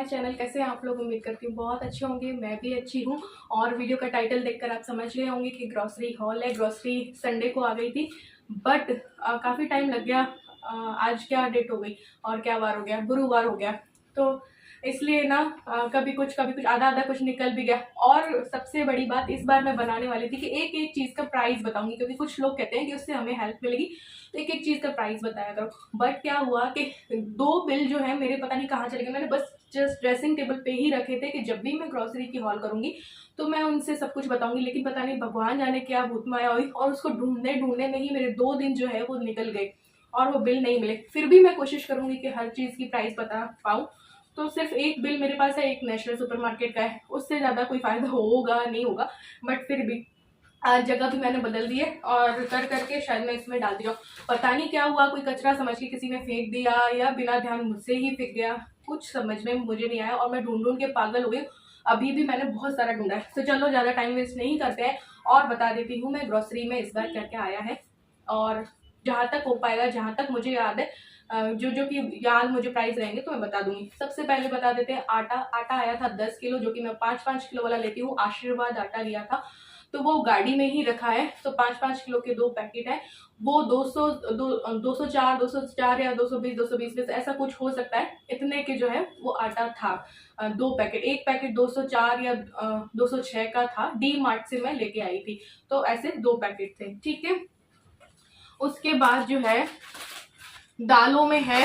Channel. कैसे हैं आप लोग? उम्मीद करती हूँ बहुत अच्छे होंगे, मैं भी अच्छी हूँ। और वीडियो का टाइटल देखकर आप समझ गए होंगे कि ग्रॉसरी हॉल है। ग्रॉसरी संडे को आ गई थी, बट काफ़ी टाइम लग गया। आज क्या डेट हो गई और क्या वार हो गया, गुरुवार हो गया। तो इसलिए ना कभी कुछ आधा आधा कुछ निकल भी गया। और सबसे बड़ी बात इस बार मैं बनाने वाली थी कि एक एक चीज़ का प्राइस बताऊंगी, क्योंकि कुछ लोग कहते हैं कि उससे हमें हेल्प मिलेगी, तो एक एक चीज़ का प्राइस बताया करो। बट क्या हुआ कि दो बिल जो है मेरे पता नहीं कहाँ चले गए। मैंने बस जस्ट ड्रेसिंग टेबल पे ही रखे थे कि जब भी मैं ग्रोसरी की हॉल करूंगी तो मैं उनसे सब कुछ बताऊंगी। लेकिन पता नहीं भगवान जाने क्या भूत माया हुई, और उसको ढूंढने ढूंढने में ही मेरे 2 दिन जो है वो निकल गए और वो बिल नहीं मिले। फिर भी मैं कोशिश करूंगी कि हर चीज़ की प्राइस बता पाऊँ। तो सिर्फ एक बिल मेरे पास है, एक नेशनल सुपरमार्केट का है, उससे ज़्यादा कोई फ़ायदा होगा नहीं होगा। बट फिर भी आज जगह भी मैंने बदल दी है और कर करके शायद मैं इसमें डाल दिया। पता नहीं क्या हुआ, कोई कचरा समझ के किसी ने फेंक दिया या बिना ध्यान मुझसे ही फेंक गया, कुछ समझ में मुझे नहीं आया और मैं ढूंढ ढूंढ के पागल हो गई। अभी भी मैंने बहुत सारा ढूंढा है। तो चलो ज़्यादा टाइम वेस्ट नहीं करते हैं और बता देती हूँ मैं ग्रोसरी में इस बार क्या क्या आया है। और जहाँ तक हो पाएगा, जहाँ तक मुझे याद है, जो जो कि याद मुझे प्राइस रहेंगे तो मैं बता दूंगी। सबसे पहले बता देते हैं आटा। आटा आया था 10 किलो, जो कि मैं 5-5 किलो वाला लेती हूँ। आशीर्वाद आटा लिया था, तो वो गाड़ी में ही रखा है। तो 5-5 किलो के 2 पैकेट है। वो 204 204 या 220 220 में से ऐसा कुछ हो सकता है, इतने के जो है वो आटा था। 2 पैकेट, एक पैकेट 204 या 206 का था। डी मार्ट से मैं लेके आई थी, तो ऐसे 2 पैकेट थे। ठीक है, उसके बाद जो है दालों में है,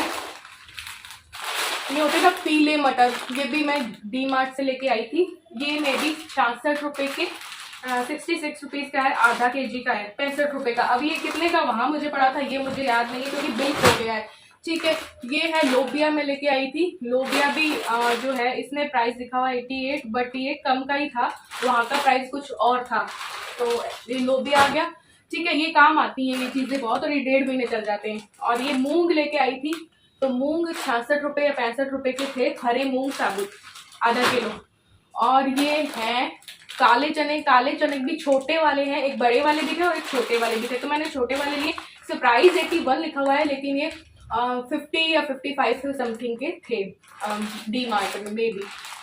ये होते ना पीले मटर, ये भी मैं डी मार्ट से लेके आई थी। ये मेरी 66 रुपए के 66 रुपीज का है, आधा केजी का है 65 रुपए का। अब ये कितने का वहां मुझे पड़ा था ये मुझे याद नहीं है, क्योंकि बिल हो गया है। ठीक है, ये है लोबिया मैं लेके आई थी। लोबिया भी जो है इसमें प्राइस लिखा हुआ 88, बट ये कम का ही था, वहां का प्राइस कुछ और था। तो ये लोबिया आ गया। ठीक है, ये काम आती है ये चीजें बहुत, और ये 1.5 महीने चल जाते हैं। और ये मूंग लेके आई थी, तो मूंग 66 रुपए या 65 रुपए के थे, हरे मूंग साबुत आधा किलो। और ये है काले चने। काले चने भी छोटे वाले हैं, एक बड़े वाले भी थे और एक छोटे वाले भी थे, तो मैंने छोटे वाले लिए। इसका प्राइस 81 लिखा हुआ है, लेकिन ये 50 या 55 के समथिंग के थे डी मार्ट में भी।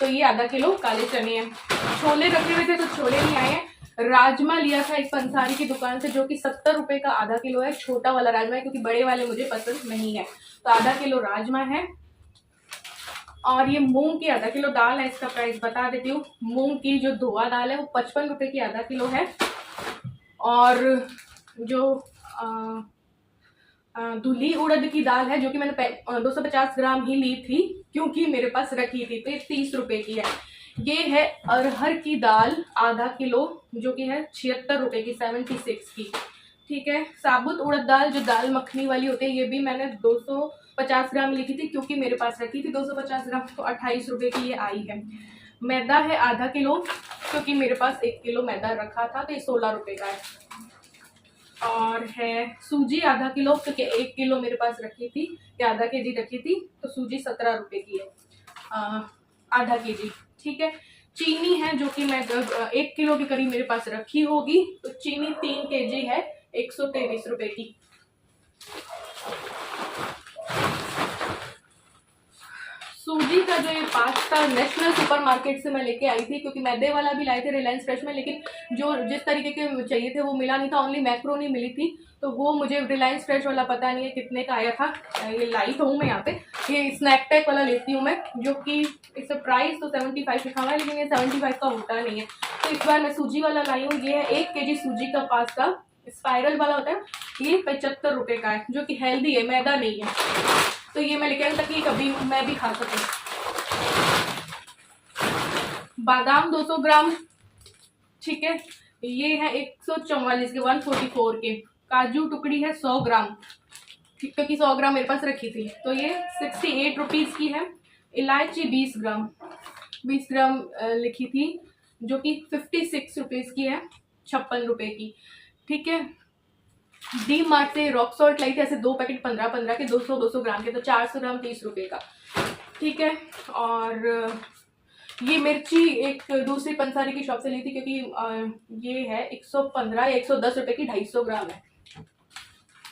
तो ये आधा किलो काले चने हैं। छोले रखे हुए थे तो छोले नहीं आए हैं। राजमा लिया था एक पंसारी की दुकान से, जो कि 70 रुपए का आधा किलो है। छोटा वाला राजमा है, क्योंकि बड़े वाले मुझे पसंद नहीं है। तो आधा किलो राजमा है। और ये मूंग की आधा किलो दाल है, इसका प्राइस बता देती हूँ। मूंग की जो धोआ दाल है वो 55 रुपए की आधा किलो है। और जो धुली उड़द की दाल है, जो कि मैंने 250 ग्राम ही ली थी, क्योंकि मेरे पास रखी थी, तो ये 30 रुपए की है। ये है अरहर की दाल आधा किलो, जो कि है 76 रुपए की, 76 की। ठीक है, साबुत उड़द दाल जो दाल मखनी वाली होती है, ये भी मैंने 250 ग्राम लिखी थी, क्योंकि मेरे पास रखी थी 250 ग्राम, तो 28 रुपए की ये आई है। मैदा है आधा किलो, क्योंकि मेरे पास 1 किलो मैदा रखा था, तो ये 16 रुपए का है। और है सूजी आधा किलो, क्योंकि 1 किलो मेरे पास रखी थी या आधा केजी रखी थी, तो सूजी 17 रुपए की है आधा केजी। ठीक है, चीनी है जो कि मैं 1 किलो के करीब मेरे पास रखी होगी, तो चीनी 3 केजी है 123 रुपए की। सूजी का जो ये पास्ता नेशनल सुपरमार्केट से मैं लेके आई थी, क्योंकि मैदे वाला भी लाए थे रिलायंस फ्रेश में, लेकिन जो जिस तरीके के चाहिए थे वो मिला नहीं था, ओनली मैक्रोनी मिली थी। तो वो मुझे रिलायंस फ्रेश वाला पता नहीं है कितने का आया था। ये लाई तो हूँ मैं यहाँ पे, ये स्नैक पैक वाला लेती हूँ मैं, जो कि इसका प्राइस तो 75 लिखा हुआ है, लेकिन ये 75 का होता नहीं है। तो इस बार मैं सूजी वाला लाई हूँ। ये है 1 केजी सूजी का पास्ता, स्पाइरल वाला होता है, ये 75 रुपए का है, जो कि हेल्दी है, मैदा नहीं है। तो ये मैं लेके आई ताकि कभी मैं भी खा सकूं। बादाम 200 ग्राम। ठीक है, ये है 144 के, 144 के। काजू टुकड़ी है 100 ग्राम, क्योंकि 100 ग्राम मेरे पास रखी थी, तो ये 68 रुपीज की है। इलायची 20 ग्राम, 20 ग्राम लिखी थी, जो कि 56 रुपीज की है, 56 रुपए की। ठीक है, डी मार्ट से रॉक सॉल्ट लाई थी, ऐसे 2 पैकेट 15-15 के, 200-200 ग्राम के, तो 400 ग्राम 30 रुपए का। ठीक है, और ये मिर्ची एक दूसरी पंसारी की शॉप से ली थी, क्योंकि ये है 115 या 110 रुपए की, 250 ग्राम है।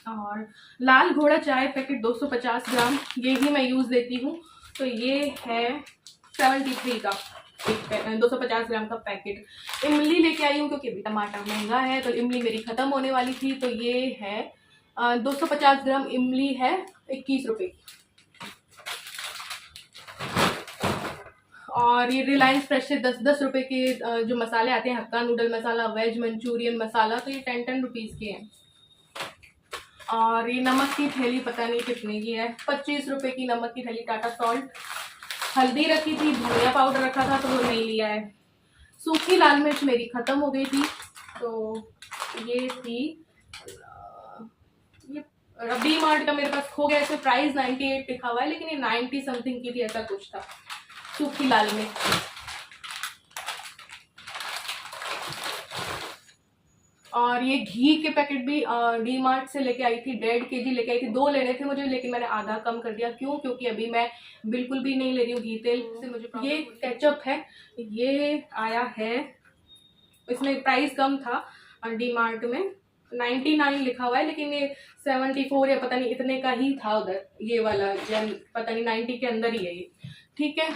और लाल घोड़ा चाय पैकेट 250 ग्राम, ये ही मैं यूज देती हूँ, तो ये है 73 का 250 ग्राम का पैकेट। इमली लेके आई हूँ क्योंकि अभी टमाटर महंगा है, तो इमली मेरी ख़त्म होने वाली थी, तो ये है 250 ग्राम इमली है 21 रुपये की। और ये रिलायंस फ्रेश से 10-10 रुपये के जो मसाले आते हैं, हक्का नूडल मसाला, वेज मंचूरियन मसाला, तो ये 10-10 रुपीज़ के हैं। और ये नमक की थैली पता नहीं कितने की है, 25 रुपये की नमक की थैली टाटा सॉल्ट। हल्दी रखी थी, धनिया पाउडर रखा था तो वो नहीं लिया है। सूखी लाल मिर्च मेरी ख़त्म हो गई थी, तो ये थी ये डी मार्ट का मेरे पास खो गया। इसमें प्राइस 98 लिखा हुआ है, लेकिन ये 90 समथिंग की थी, ऐसा कुछ था। सूखी लाल मिर्च। और ये घी के पैकेट भी डी मार्ट से लेके आई थी, 1.5 kg लेके आई थी। 2 लेने थे मुझे, लेकिन मैंने आधा कम कर दिया। क्यों? क्योंकि अभी मैं बिल्कुल भी नहीं ले रही हूँ घी तेल से मुझे। ये केचप है, ये आया है, इसमें प्राइस कम था डी मार्ट में, 99 लिखा हुआ है, लेकिन ये 74 या पता नहीं इतने का ही था उधर। ये वाला जन पता नहीं 90 के अंदर ही है ये, ठीक है।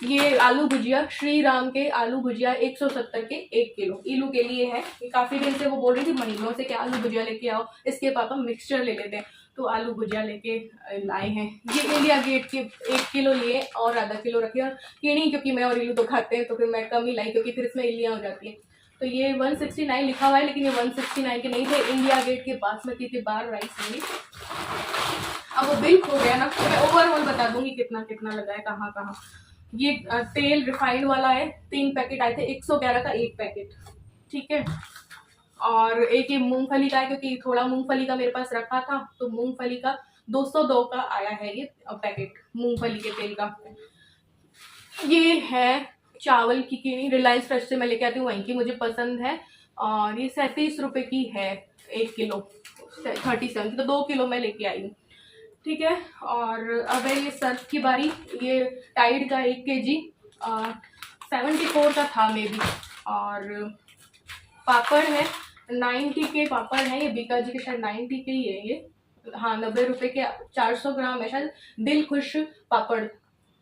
ये आलू भुजिया, श्री राम के आलू भुजिया 170 के 1 किलो इलू के लिए है। ये काफ़ी दिन से वो बोल रही थी महीनों से कि आलू भुजिया लेके आओ, इसके पापा मिक्सचर ले लेते हैं, तो आलू भुजिया लेके लाए हैं। ये इंडिया गेट के 1 किलो लिए और आधा किलो रखे, और ये नहीं क्योंकि मैं और इलू तो खाते हैं, तो फिर मैं कम ही लाई, क्योंकि फिर इसमें इलियाँ हो जाती हैं। तो ये 169 लिखा हुआ है, लेकिन ये 169 के नहीं थे। इंडिया गेट के बासमती के बार राइस नहीं। अब वो बिल खो गया ना, तो मैं ओवरऑल बता दूंगी कितना कितना लगा है, कहाँ कहाँ। ये तेल रिफाइंड वाला है, 3 पैकेट आए थे, 111 का 1 पैकेट, ठीक है। और एक ये मूंगफली का है, क्योंकि थोड़ा मूंगफली का मेरे पास रखा था, तो मूंगफली का 202 का आया है ये पैकेट मूंगफली के तेल का। ये है चावल की कीनी, रिलायंस फ्रेश से मैं लेके आती हूँ, वहीं की मुझे पसंद है। और ये 37 रुपये की है 1 किलो, 37, तो 2 किलो मैं लेके आई हूँ, ठीक है। और अब है ये सर्फ की बारी। ये टाइड का 1 kg 74 का था मे बी। और पापड़ है, 90 के पापड़ है, ये बीका जी के शायद 90 के ही है ये, हाँ 90 रुपये के 400 ग्राम है शायद, दिल खुश पापड़।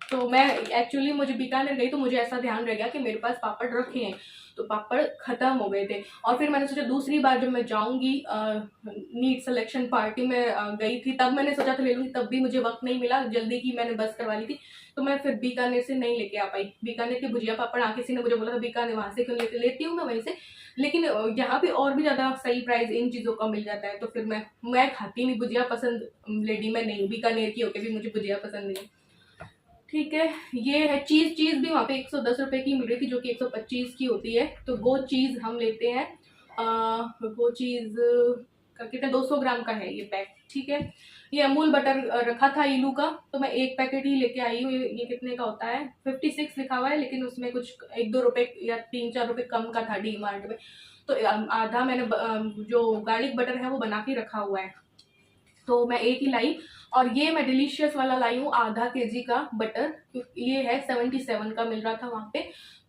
तो मैं एक्चुअली मुझे बीकानेर गई तो मुझे ऐसा ध्यान रह गया कि मेरे पास पापड़ रखे हैं, तो पापड़ ख़त्म हो गए थे। और फिर मैंने सोचा दूसरी बार जब मैं जाऊंगी नीट सिलेक्शन पार्टी में गई थी, तब मैंने सोचा था ले लूँगी, तब भी मुझे वक्त नहीं मिला, जल्दी की मैंने बस करवा ली थी, तो मैं फिर बीकानेर से नहीं लेके आ पाई। बीकानेर के भुजिया पापड़ किसी ने मुझे बोला था बीकानेर, वहाँ से क्यों लेती हूँ मैं वहीं से, लेकिन यहाँ पे और भी ज़्यादा सही प्राइस इन चीज़ों का मिल जाता है। तो फिर मैं खाती नहीं भुजिया, पसंद लेडी मैं नहीं हूँ, बीकानेर की होकर भी मुझे भुजिया पसंद नहीं है, ठीक है। ये है चीज़ भी वहाँ पे 110 रुपये की मिल रही थी, जो कि 125 की होती है, तो वो चीज़ हम लेते हैं। वो चीज़ का कितना 200 ग्राम का है ये पैक, ठीक है। ये अमूल बटर रखा था इलू का, तो मैं 1 पैकेट ही लेके आई हूँ। ये कितने का होता है, 56 लिखा हुआ है, लेकिन उसमें कुछ 1-2 रुपये या 3-4 रुपये कम का था डी मार्ट में, तो आधा मैंने जो गार्लिक बटर है वो बना के रखा हुआ है, तो मैं 1 ही लाई। और ये मैं डिलीशियस वाला लाई हूँ आधा kg का बटर, ये है 77 का मिल रहा था वहाँ पे,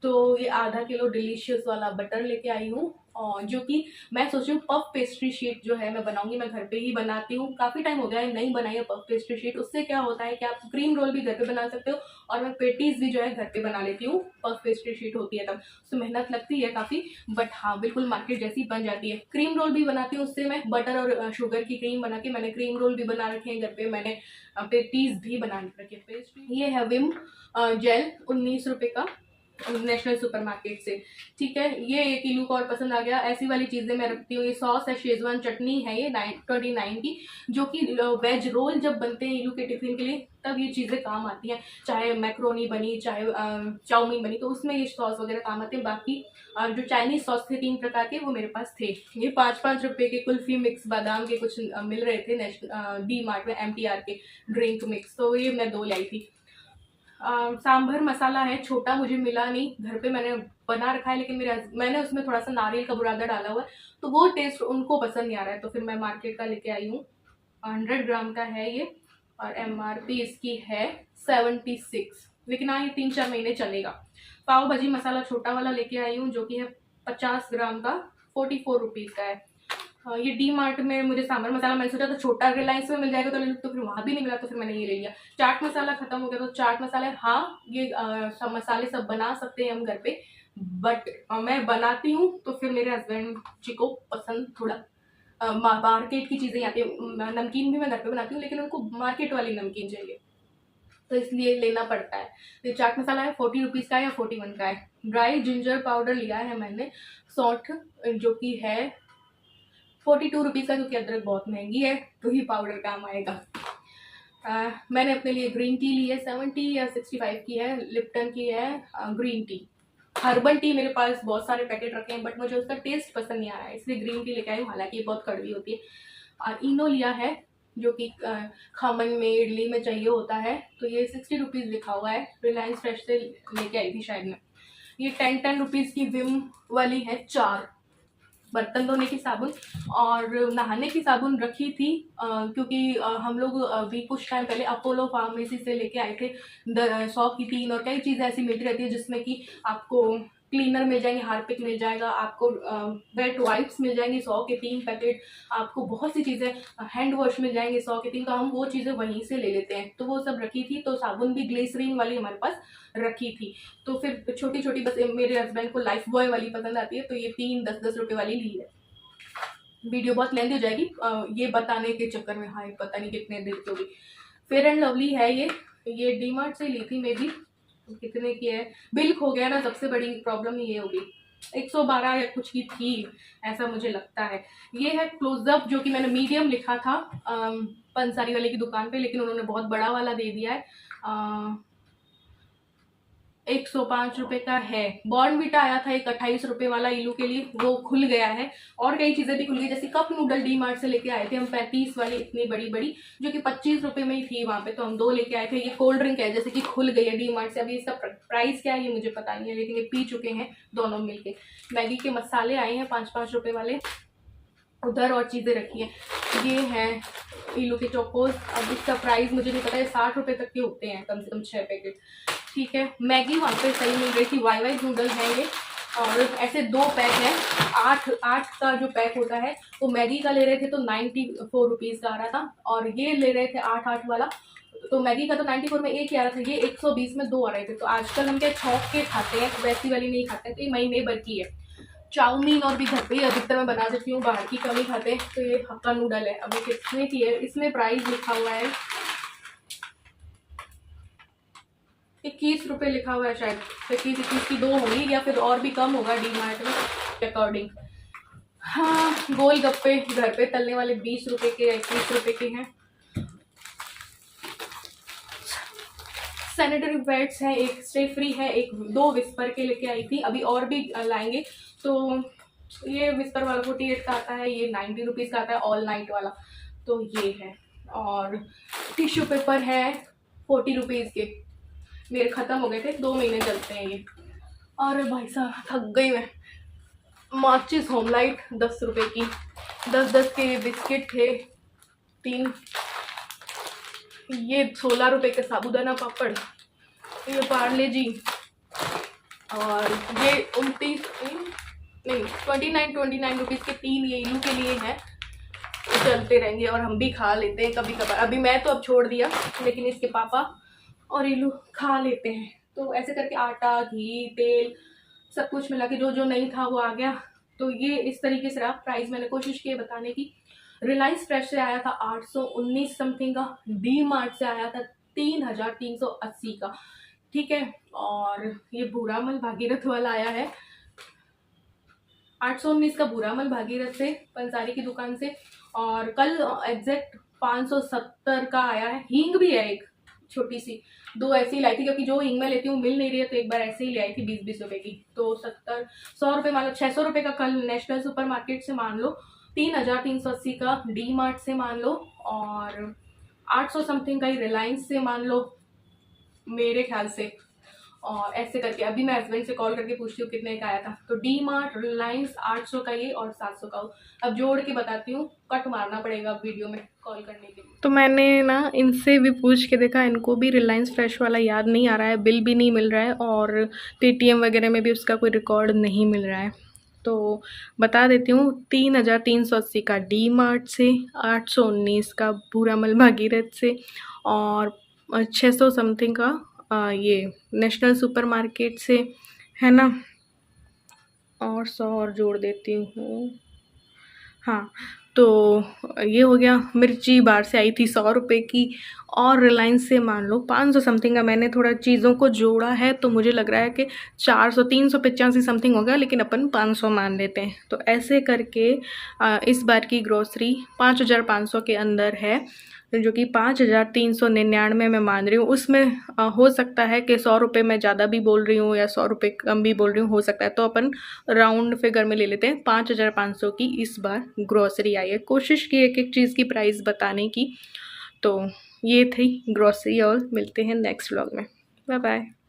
तो ये आधा किलो डिलीशियस वाला बटर लेके आई हूँ। और जो कि मैं सोच रही हूँ पफ पेस्ट्री शीट जो है मैं बनाऊंगी, मैं घर पे ही बनाती हूँ, काफ़ी टाइम हो गया है नहीं बनाई है पफ पेस्ट्री शीट। उससे क्या होता है कि आप क्रीम रोल भी घर पे बना सकते हो, और मैं पेटीज भी जो है घर पे बना लेती हूँ, पफ पेस्ट्री शीट होती है तब। उसमें मेहनत लगती है काफ़ी, बट हाँ बिल्कुल मार्केट जैसी बन जाती है। क्रीम रोल भी बनाती हूँ उससे मैं, बटर और शुगर की क्रीम बना के मैंने क्रीम रोल भी बना रखे हैं घर पे, मैंने पेटीज भी बना रखी है पेस्ट्री। ये है विम जेल 19 रुपये का, नेशनल सुपरमार्केट से, ठीक है। ये 1 किलो का और पसंद आ गया। ऐसी वाली चीज़ें मैं रखती हूँ। ये सॉस है, शेजवान चटनी है, ये 29 की, जो कि वेज रोल जब बनते हैं इलू के टिफिन के लिए तब ये चीज़ें काम आती हैं, चाहे मैक्रोनी बनी चाहे चाउमीन बनी, तो उसमें ये सॉस वगैरह काम आते हैं। बाकी जो चाइनीज़ सॉस थे 3 प्रकार के, वो मेरे पास थे। ये 5-5 रुपये के कुल्फी मिक्स बादाम के कुछ मिल रहे थे डी मार्ट में, MTR के ड्रिंक मिक्स, तो ये मैं 2 लाई थी। सांभर मसाला है, छोटा मुझे मिला नहीं, घर पे मैंने बना रखा है, लेकिन मैंने उसमें थोड़ा सा नारियल का बुरादा डाला हुआ है, तो वो टेस्ट उनको पसंद नहीं आ रहा है, तो फिर मैं मार्केट का लेके आई हूँ। 100 ग्राम का है ये, और MRP इसकी है 76, लेकिन हाँ ये 3-4 महीने चलेगा। पाव भाजी मसाला छोटा वाला लेके आई हूँ, जो कि है 50 ग्राम का, 44 रुपीज़ का है। ये डी मार्ट में मुझे सांभर मसाला, मैंने सोचा था छोटा रिलायंस में मिल जाएगा तो ले लूँ, तो फिर वहाँ भी नहीं मिला, तो फिर मैंने ये ले लिया। चाट मसाला खत्म हो गया, तो चाट मसाला, हाँ ये सब मसाले सब बना सकते हैं हम घर पे, बट मैं बनाती हूँ तो फिर मेरे हस्बैंड जी को पसंद थोड़ा मार्केट की चीज़ें आती है। नमकीन भी मैं घर पे बनाती हूँ, लेकिन उनको मार्केट वाली नमकीन चाहिए, तो इसलिए लेना पड़ता है। ये चाट मसाला है 40 रुपीज़ का या 41 का है। ड्राई जिंजर पाउडर लिया है मैंने 60, जो कि है 42 रुपीज़ का, क्योंकि अदरक बहुत महंगी है तो ये पाउडर काम आएगा। मैंने अपने लिए ग्रीन टी ली है 70 या 65 की है, लिप्टन की है ग्रीन टी। हर्बल टी मेरे पास बहुत सारे पैकेट रखे हैं, बट मुझे उसका टेस्ट पसंद नहीं आ रहा है, इसलिए ग्रीन टी लेके आई हूँ, हालांकि ये बहुत कड़वी होती है। और इनो लिया है, जो कि खमन में, इडली में चाहिए होता है, तो ये 60 रुपीज़ लिखा हुआ है, रिलायंस फ्रेश से लेके आई थी शायद मैं। ये 10 रुपीज़ की विम वाली है 4 बर्तन धोने की साबुन, और नहाने की साबुन रखी थी क्योंकि हम लोग अभी कुछ टाइम पहले अपोलो फार्मेसी से लेके आए थे 100 की 3, और कई चीज़ें ऐसी मिलती रहती है जिसमें कि आपको क्लीनर मिल जाएंगे, हार्पिक मिल जाएगा, आपको वेट वाइप्स मिल जाएंगी 100 के 3 पैकेट, आपको बहुत सी चीज़ें, हैंड वॉश मिल जाएंगे 100 के 3, तो हम वो चीज़ें वहीं से ले लेते हैं। तो वो सब रखी थी, तो साबुन भी ग्लिसरीन वाली हमारे पास रखी थी। तो फिर छोटी छोटी, बस मेरे हस्बैंड को लाइफ बॉय वाली पसंद आती है, तो ये 3 10-10 रुपये वाली ली है। वीडियो बहुत लेंदी हो जाएगी ये बताने के चक्कर में, हाँ पता नहीं कितने देर की होगी। फेयर एंड लवली है ये डी मार्ट से ली थी मे बी, कितने की है, बिल खो गया ना, सबसे बड़ी प्रॉब्लम ये होगी। 112 या कुछ की थी, ऐसा मुझे लगता है। ये है क्लोजअप, जो कि मैंने मीडियम लिखा था पंसारी वाले की दुकान पे, लेकिन उन्होंने बहुत बड़ा वाला दे दिया है। 105 रुपये का है। बॉर्नविटा आया था एक 28 रुपये वाला इलू के लिए, वो खुल गया है, और कई चीज़ें भी खुल गई, जैसे कप नूडल डी मार्ट से लेके आए थे हम 35 वाली, इतनी बड़ी बड़ी, जो कि 25 रुपये में ही थी वहाँ पे, तो हम 2 लेके आए थे। ये कोल्ड ड्रिंक है, जैसे कि खुल गई है डी मार्ट से, अभी इसका प्राइस क्या है ये मुझे पता नहीं है, लेकिन ये पी चुके हैं दोनों मिलके। मैगी के मसाले आए हैं 5-5 रुपये वाले, उधर और चीज़ें रखी हैं। ये हैं इलू के चोकोज, अब इसका प्राइस मुझे नहीं पता है, 60 रुपये तक के होते हैं कम से कम 6 पैकेट, ठीक है। मैगी वहाँ पे सही मिल रही थी, वाई नूडल है ये, और ऐसे 2 पैक हैं, 8 का जो पैक होता है वो मैगी का ले रहे थे तो 94 रुपीज़ का आ रहा था, और ये ले रहे थे 8 वाला, तो मैगी का तो 94 में एक ही आ रहा था, ये 120 में 2 आ रहे थे। तो आजकल हम क्या छौंक के खाते हैं, वैसी वाली नहीं खाते हैं, तो ये महीने भर की है। चाउमीन और भी घर पे ही अधिकतर मैं बना देती हूँ, बाहर की कम ही खाते हैं। तो ये हक्का नूडल है, अभी कितने की है, इसमें प्राइस लिखा हुआ है 21 रुपये लिखा हुआ है, शायद 21 की 2 होगी, या फिर और भी कम होगा डी मार्ट में अकॉर्डिंग। हाँ, गोलगप्पे घर पे तलने वाले 20 रुपये के या 21 रुपये के हैं। सैनिटरी पैड्स हैं, एक स्टे फ्री है, 2 विस्पर के लेके आई थी, अभी और भी लाएंगे। तो ये विस्पर वाला 48 का आता है, ये 90 रुपीज़ का आता है ऑल नाइट वाला, तो ये है। और टिश्यू पेपर है 40 रुपीज़ के, मेरे ख़त्म हो गए थे, 2 महीने चलते हैं ये। और भाई साहब थक गई मैं। माचिस होम लाइट 10 रुपये की, 10-10 के बिस्किट थे 3, ये 16 रुपये के साबुदाना पापड़, ये पार्ले जी, और ये 29 रुपीज़ के 3 ये इलू के लिए हैं, तो चलते रहेंगे और हम भी खा लेते हैं कभी कभार। अभी मैं तो अब छोड़ दिया, लेकिन इसके पापा और इलू खा लेते हैं। तो ऐसे करके आटा, घी, तेल सब कुछ मिला के जो जो नहीं था वो आ गया। तो ये इस तरीके से रहा। प्राइस मैंने कोशिश की बताने की। रिलायंस फ्रेश से आया था 819 समथिंग का, डी मार्ट से आया था 3380 का, ठीक है। और ये बुरामल भागीरथ वाला आया है 819 का, बुरामल भागीरथ से, पंसारी की दुकान से। और कल एग्जैक्ट 570 का आया है। हींग भी है एक छोटी सी, 2 ऐसी लाई थी, क्योंकि जो हींग मैं लेती हूँ मिल नहीं रही है, तो एक बार ऐसे ही ले आई थी 20-20 रुपए की। तो 100 रुपये मान लो, 600 रुपये का कल नेशनल सुपर मार्केट से मान लो, 3380 का डी मार्ट से मान लो, और 800 समथिंग का ही रिलायंस से मान लो मेरे ख्याल से। और ऐसे करके अभी मैं हस्बैंड से कॉल करके पूछती हूँ कितने का आया था। तो डी मार्ट, रिलायंस 800 का ये और 700 का। अब जोड़ के बताती हूँ, कट मारना पड़ेगा वीडियो में कॉल करने के लिए। तो मैंने ना इनसे भी पूछ के देखा, इनको भी रिलायंस फ्रेश वाला याद नहीं आ रहा है, बिल भी नहीं मिल रहा है, और पेटीएम वगैरह में भी उसका कोई रिकॉर्ड नहीं मिल रहा है। तो बता देती हूँ, 3,380 का डी मार्ट से, 819 का भूरामल भागीरथ से, और 600 समथिंग का ये नेशनल सुपर मार्केट से, है ना। और 100 और जोड़ देती हूँ, हाँ। तो ये हो गया। मिर्ची बाहर से आई थी 100 रुपये की, और रिलायंस से मान लो 500 समथिंग का। मैंने थोड़ा चीज़ों को जोड़ा है तो मुझे लग रहा है कि 400 385 समथिंग होगा, लेकिन अपन 500 मान लेते हैं। तो ऐसे करके इस बार की ग्रोसरी 5,500 के अंदर है, जो कि 5,399 मैं मान रही हूँ। उसमें हो सकता है कि 100 रुपये मैं ज़्यादा भी बोल रही हूँ या 100 रुपये कम भी बोल रही हूँ, हो सकता है। तो अपन राउंड फिगर में ले लेते हैं, 5,500 की इस बार ग्रॉसरी आई है। कोशिश की एक एक चीज़ की प्राइस बताने की। तो ये थी ग्रॉसरी, और मिलते हैं नेक्स्ट व्लॉग में। Bye bye.